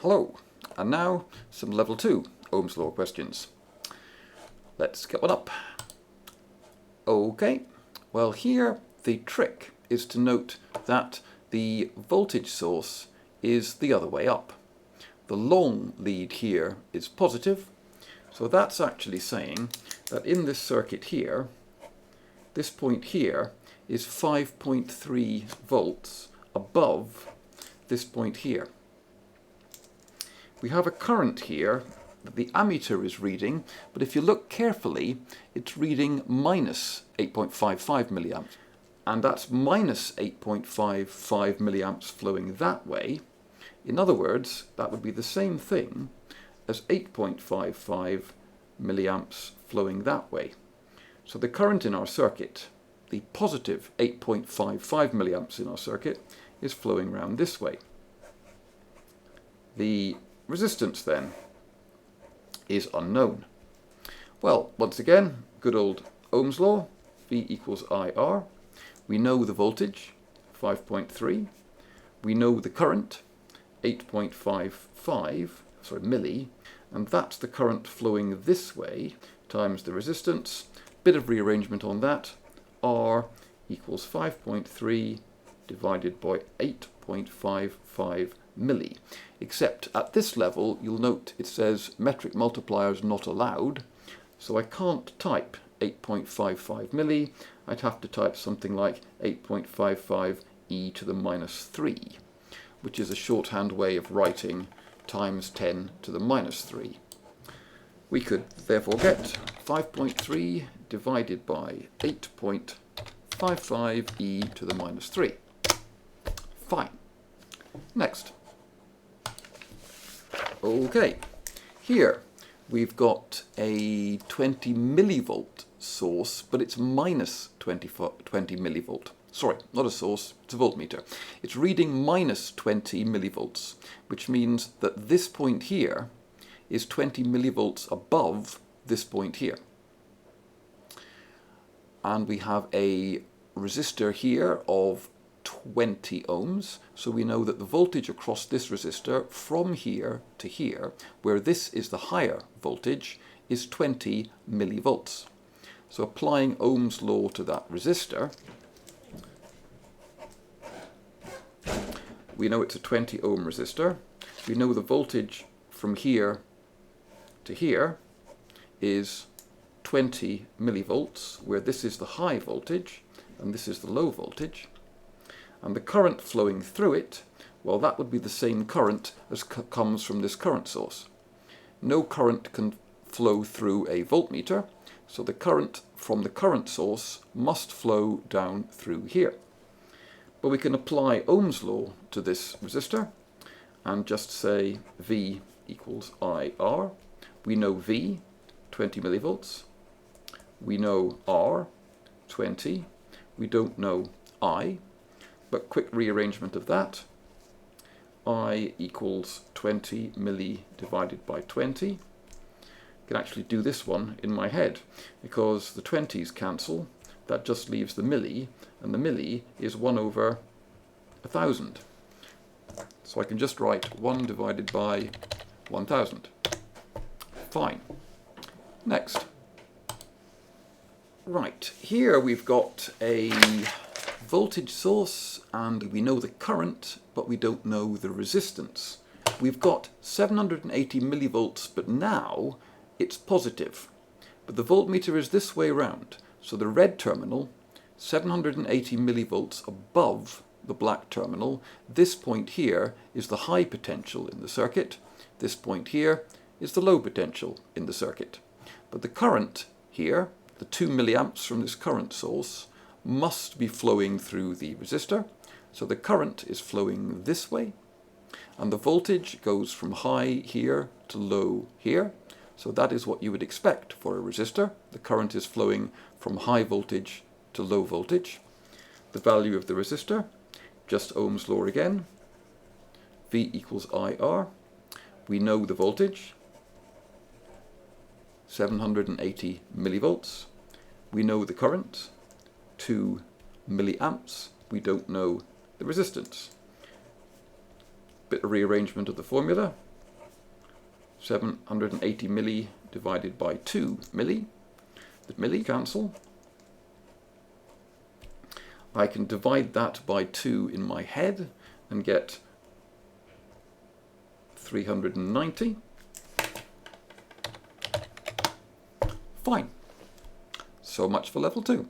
Hello, and now some level 2 Ohm's law questions. Let's get one up. Okay, well here the trick is to note that the voltage source is the other way up. The long lead here is positive, so that's actually saying that in this circuit here, this point here is 5.3 volts above this point here. We have a current here that the ammeter is reading, but if you look carefully, it's reading minus 8.55 milliamps. And that's minus 8.55 milliamps flowing that way. In other words, that would be the same thing as 8.55 milliamps flowing that way. So the current in our circuit, the positive 8.55 milliamps in our circuit, is flowing around this way. The resistance then is unknown. Well, once again, good old Ohm's law, V equals IR. We know the voltage, 5.3. We know the current, 8.55 milli, and that's the current flowing this way times the resistance. Bit of rearrangement on that. R equals 5.3 divided by 8.55 milli. Except at this level, you'll note it says metric multipliers not allowed, so I can't type 8.55 milli. I'd have to type something like 8.55 e to the minus 3, which is a shorthand way of writing times 10 to the minus 3. We could therefore get 5.3 divided by 8.55 e to the minus 3. Fine. Next. Okay, here we've got a 20 millivolt source, but it's minus 20 millivolt. Sorry, not a source, it's a voltmeter. It's reading minus 20 millivolts, which means that this point here is 20 millivolts above this point here. And we have a resistor here of 20 ohms, so we know that the voltage across this resistor from here to here, where this is the higher voltage, is 20 millivolts. So applying Ohm's law to that resistor, we know it's a 20 ohm resistor. We know the voltage from here to here is 20 millivolts, where this is the high voltage and this is the low voltage. And the current flowing through it, well, that would be the same current as comes from this current source. No current can flow through a voltmeter, so the current from the current source must flow down through here. But we can apply Ohm's law to this resistor and just say V equals IR. We know V, 20 millivolts. We know R, 20. We don't know I. But quick rearrangement of that, I equals 20 milli divided by 20. I can actually do this one in my head, because the 20s cancel, that just leaves the milli, and the milli is 1 over 1,000. So I can just write 1 divided by 1,000. Fine. Next. Right, here we've got a voltage source and we know the current, but we don't know the resistance. We've got 780 millivolts, but now it's positive. But the voltmeter is this way round, so the red terminal, 780 millivolts above the black terminal. This point here is the high potential in the circuit. This point here is the low potential in the circuit. But the current here, the 2 milliamps from this current source, must be flowing through the resistor. So the current is flowing this way, and the voltage goes from high here to low here. So that is what you would expect for a resistor. The current is flowing from high voltage to low voltage. The value of the resistor, just Ohm's law again, V equals IR. We know the voltage, 780 millivolts. We know the current, 2 milliamps. We don't know the resistance. Bit of rearrangement of the formula. 780 milli divided by 2 milli. The milli cancel. I can divide that by 2 in my head and get 390. Fine. So much for level 2.